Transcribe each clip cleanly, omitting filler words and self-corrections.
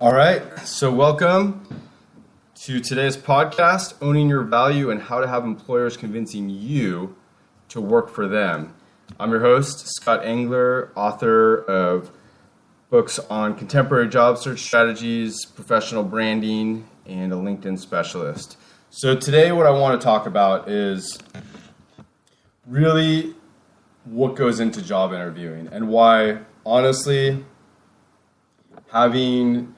All right, so welcome to today's podcast, Owning Your Value and How to Have Employers Convincing You to Work for Them. I'm your host, Scott Engler, author of books on contemporary job search strategies, professional branding, and a LinkedIn specialist. So today what I want to talk about is really what goes into job interviewing and why, honestly, having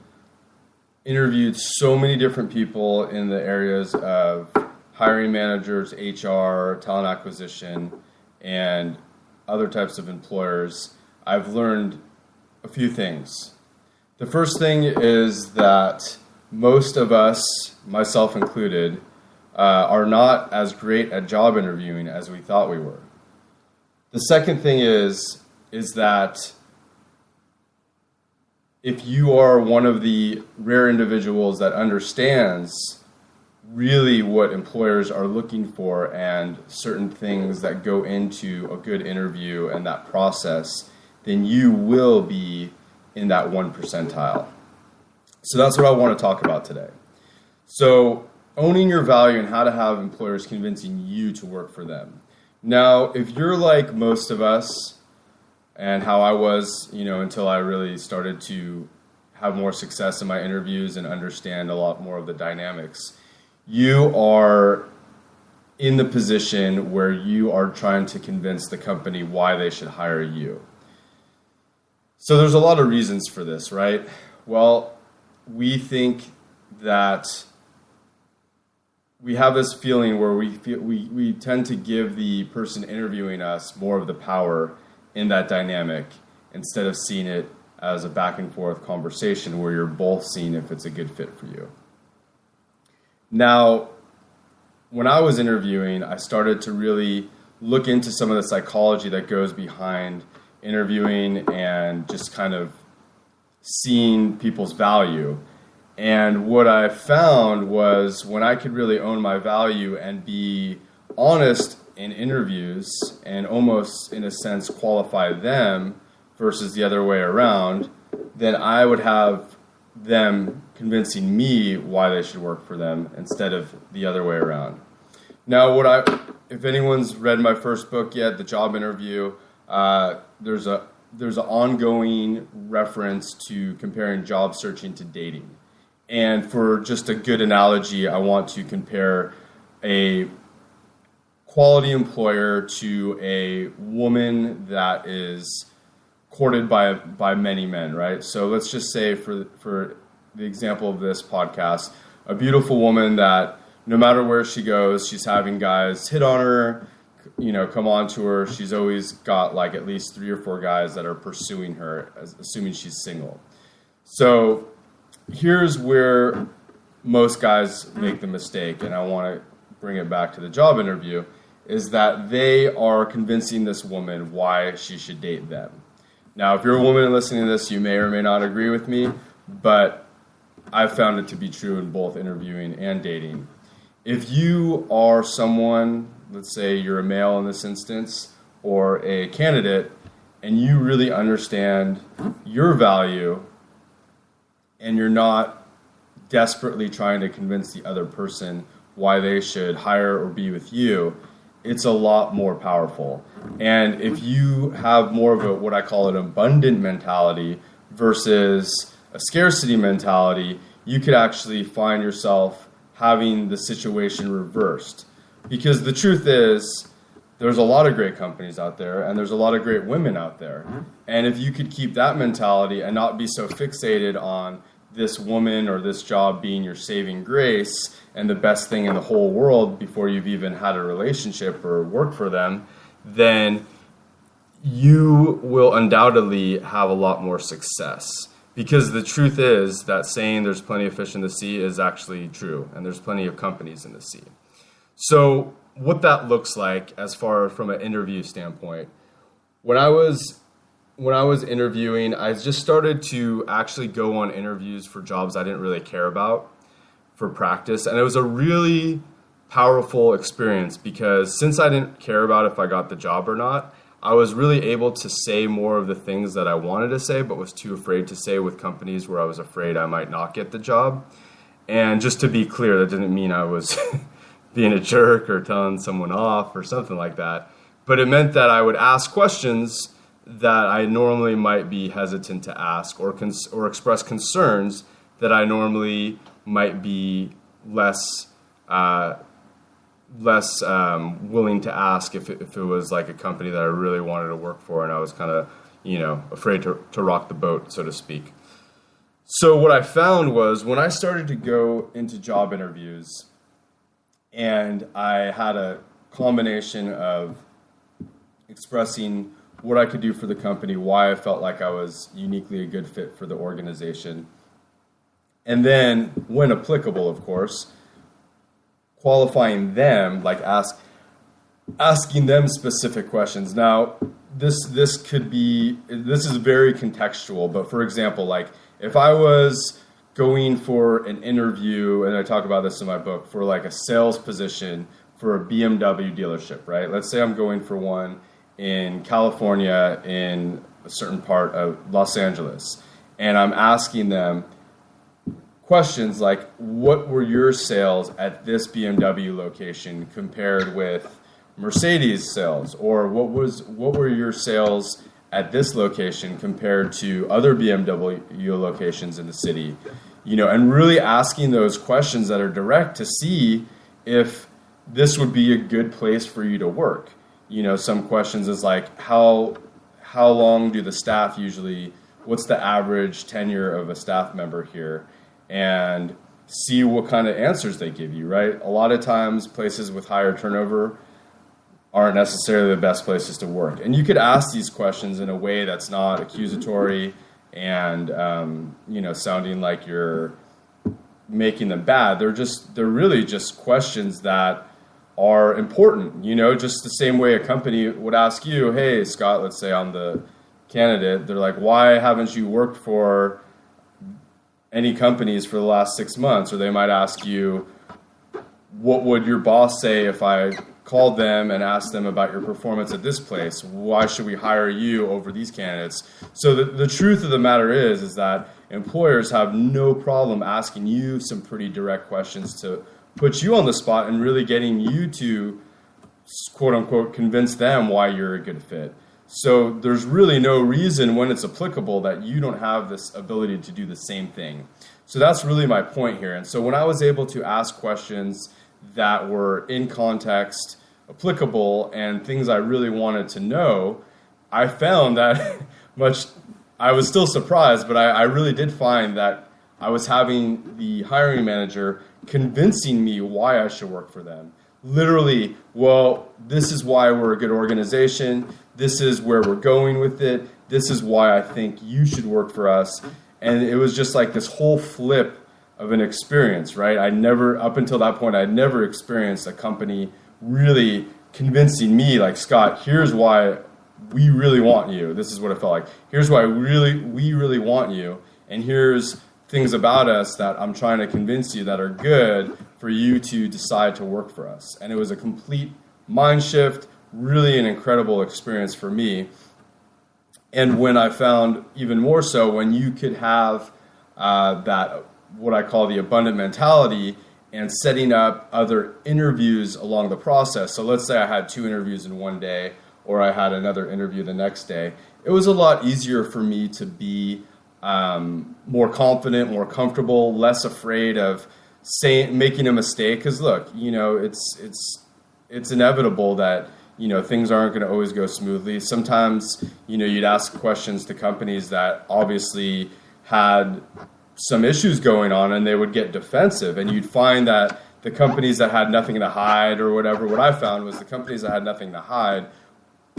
interviewed so many different people in the areas of hiring managers, HR, talent acquisition, and other types of employers, I've learned a few things. The first thing is that most of us, myself included, are not as great at job interviewing as we thought we were. The second thing is that if you are one of the rare individuals that understands really what employers are looking for and certain things that go into a good interview and that process, then you will be in that 1 percentile. So that's what I want to talk about today. So owning your value and how to have employers convincing you to work for them. Now, if you're like most of us, and how I was, until I really started to have more success in my interviews and understand a lot more of the dynamics, you are in the position where you are trying to convince the company why they should hire you. So there's a lot of reasons for this, right? Well, we think that we have this feeling where we tend to give the person interviewing us more of the power in that dynamic instead of seeing it as a back and forth conversation where you're both seeing if it's a good fit for you. Now, when I was interviewing, I started to really look into some of the psychology that goes behind interviewing and just kind of seeing people's value. And what I found was when I could really own my value and be honest in interviews and almost in a sense qualify them versus the other way around, then I would have them convincing me why they should work for them instead of the other way around. Now, if anyone's read my first book yet, The Job Interview, there's an ongoing reference to comparing job searching to dating. And for just a good analogy, I want to compare a quality employer to a woman that is courted by many men, right? So let's just say for the example of this podcast, a beautiful woman that no matter where she goes, she's having guys hit on her, come on to her. She's always got like at least 3 or 4 guys that are pursuing her, assuming she's single. So here's where most guys make the mistake, and I want to bring it back to the job interview, is that they are convincing this woman why she should date them. Now, if you're a woman and listening to this, you may or may not agree with me, but I've found it to be true in both interviewing and dating. If you are someone, let's say you're a male in this instance, or a candidate, and you really understand your value, and you're not desperately trying to convince the other person why they should hire or be with you, it's a lot more powerful. And if you have more of what I call an abundant mentality versus a scarcity mentality, you could actually find yourself having the situation reversed. Because the truth is, there's a lot of great companies out there, and there's a lot of great women out there. And if you could keep that mentality and not be so fixated on this woman or this job being your saving grace and the best thing in the whole world before you've even had a relationship or worked for them, then you will undoubtedly have a lot more success. Because the truth is that saying there's plenty of fish in the sea is actually true, and there's plenty of companies in the sea. So what that looks like as far from an interview standpoint, when I was interviewing, I just started to actually go on interviews for jobs I didn't really care about for practice. And it was a really powerful experience because since I didn't care about if I got the job or not, I was really able to say more of the things that I wanted to say, but was too afraid to say with companies where I was afraid I might not get the job. And just to be clear, that didn't mean I was being a jerk or telling someone off or something like that. But it meant that I would ask questions that I normally might be hesitant to ask, or express concerns that I normally might be less willing to ask if it was like a company that I really wanted to work for and I was kind of, afraid to rock the boat, so to speak. So what I found was when I started to go into job interviews and I had a combination of expressing what I could do for the company, why I felt like I was uniquely a good fit for the organization, and then, when applicable, of course, qualifying them, like asking them specific questions. Now, this is very contextual, but for example, like if I was going for an interview, and I talk about this in my book, for like a sales position for a BMW dealership, right? Let's say I'm going for one in California in a certain part of Los Angeles, and I'm asking them questions like, what were your sales at this BMW location compared with Mercedes sales? Or what were your sales at this location compared to other BMW locations in the city? And really asking those questions that are direct to see if this would be a good place for you to work. Some questions is like, how long do the staff usually, what's the average tenure of a staff member here? And see what kind of answers they give you, right? A lot of times places with higher turnover aren't necessarily the best places to work. And you could ask these questions in a way that's not accusatory and, sounding like you're making them bad. They're really just questions that are important, just the same way a company would ask you, hey, Scott, let's say I'm the candidate. They're like, why haven't you worked for any companies for the last 6 months? Or they might ask you, what would your boss say if I called them and asked them about your performance at this place? Why should we hire you over these candidates? So the truth of the matter is that employers have no problem asking you some pretty direct questions to put you on the spot and really getting you to, quote unquote, convince them why you're a good fit. So there's really no reason when it's applicable that you don't have this ability to do the same thing. So that's really my point here. And so when I was able to ask questions that were in context, applicable, and things I really wanted to know, I found that I was still surprised, but I really did find that I was having the hiring manager convincing me why I should work for them. Literally, well, this is why we're a good organization. This is where we're going with it. This is why I think you should work for us. And it was just like this whole flip of an experience, right? Up until that point, I'd never experienced a company really convincing me, like, Scott, here's why we really want you. This is what it felt like. Here's why we really want you. And here's things about us that I'm trying to convince you that are good for you to decide to work for us. And it was a complete mind shift, really an incredible experience for me. And when I found even more so, when you could have that, what I call the abundant mentality, and setting up other interviews along the process. So let's say I had 2 interviews in one day, or I had another interview the next day. It was a lot easier for me to be more confident, more comfortable, less afraid of making a mistake. Because look, it's inevitable that things aren't going to always go smoothly. Sometimes you'd ask questions to companies that obviously had some issues going on, and they would get defensive, and you'd find that the companies that had nothing to hide or whatever, what I found was the companies that had nothing to hide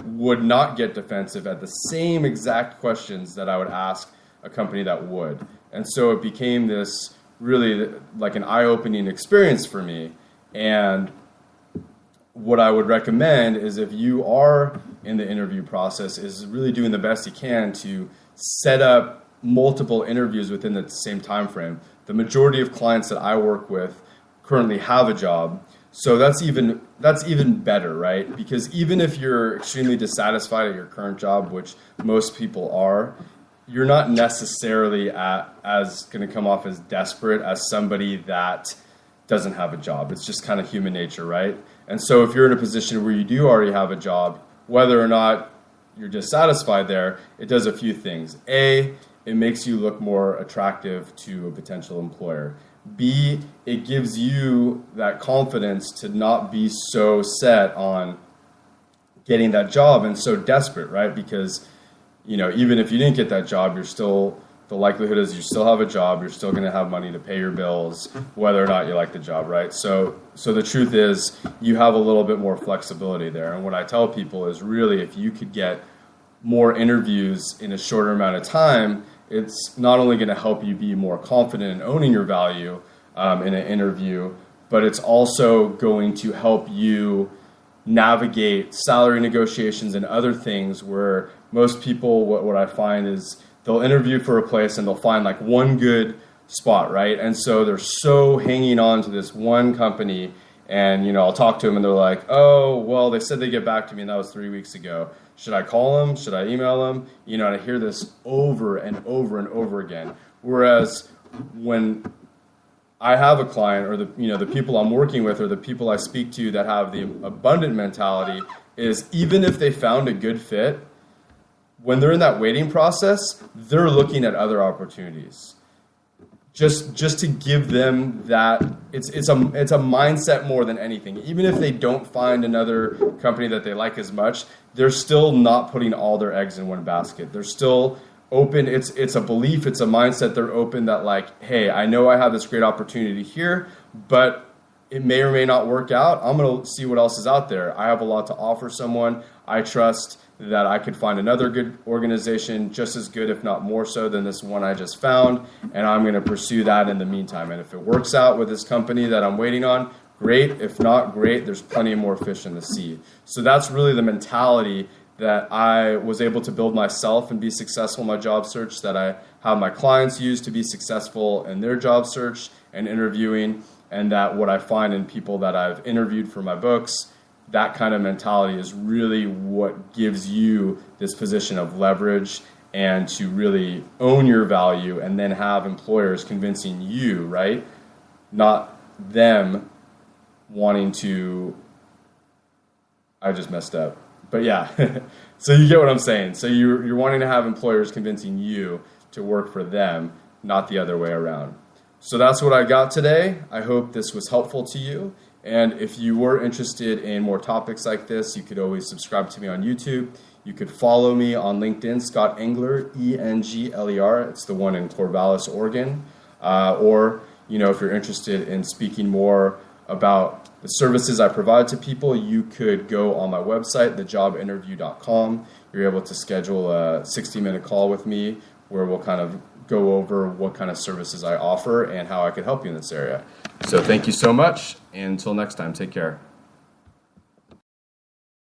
would not get defensive at the same exact questions that I would ask a company that would. And so it became this really like an eye-opening experience for me. And what I would recommend is, if you are in the interview process, is really doing the best you can to set up multiple interviews within the same time frame. The majority of clients that I work with currently have a job, So that's even better, right? Because even if you're extremely dissatisfied at your current job, which most people are, you're not necessarily as going to come off as desperate as somebody that doesn't have a job. It's just kind of human nature, right? And so if you're in a position where you do already have a job, whether or not you're dissatisfied there, it does a few things. A, it makes you look more attractive to a potential employer. B, it gives you that confidence to not be so set on getting that job and so desperate, right? Because, even if you didn't get that job, the likelihood is you still have a job, you're still going to have money to pay your bills, whether or not you like the job, right? So the truth is you have a little bit more flexibility there. And what I tell people is really if you could get more interviews in a shorter amount of time, it's not only going to help you be more confident in owning your value in an interview, but it's also going to help you navigate salary negotiations and other things where most people, what I find is they'll interview for a place and they'll find like one good spot, right? And so they're so hanging on to this one company and, I'll talk to them and they're like, oh, well, they said they'd get back to me and that was 3 weeks ago. Should I call them? Should I email them? And I hear this over and over and over again. Whereas when I have a client or the people I'm working with or the people I speak to that have the abundant mentality is even if they found a good fit, when they're in that waiting process, they're looking at other opportunities. Just to give them that, it's a mindset more than anything. Even if they don't find another company that they like as much, they're still not putting all their eggs in one basket. They're still open. It's a belief, it's a mindset. They're open that like, hey, I know I have this great opportunity here, but it may or may not work out. I'm going to see what else is out there. I have a lot to offer someone. I trust that I could find another good organization just as good, if not more so, than this one I just found, and I'm going to pursue that in the meantime. And if it works out with this company that I'm waiting on, great. If not, great. There's plenty more fish in the sea. So that's really the mentality that I was able to build myself and be successful in my job search, that I have my clients use to be successful in their job search and interviewing, and that what I find in people that I've interviewed for my books, that kind of mentality is really what gives you this position of leverage and to really own your value and then have employers convincing you, right? Not them wanting to, I just messed up. But yeah, so you get what I'm saying. So you're wanting to have employers convincing you to work for them, not the other way around. So that's what I got today. I hope this was helpful to you. And if you were interested in more topics like this, you could always subscribe to me on YouTube. You could follow me on LinkedIn, Scott Engler, Engler. It's the one in Corvallis, Oregon. Or, if you're interested in speaking more about the services I provide to people, you could go on my website, thejobinterview.com. You're able to schedule a 60-minute call with me where we'll kind of go over what kind of services I offer and how I could help you in this area. So thank you so much. And until next time, take care.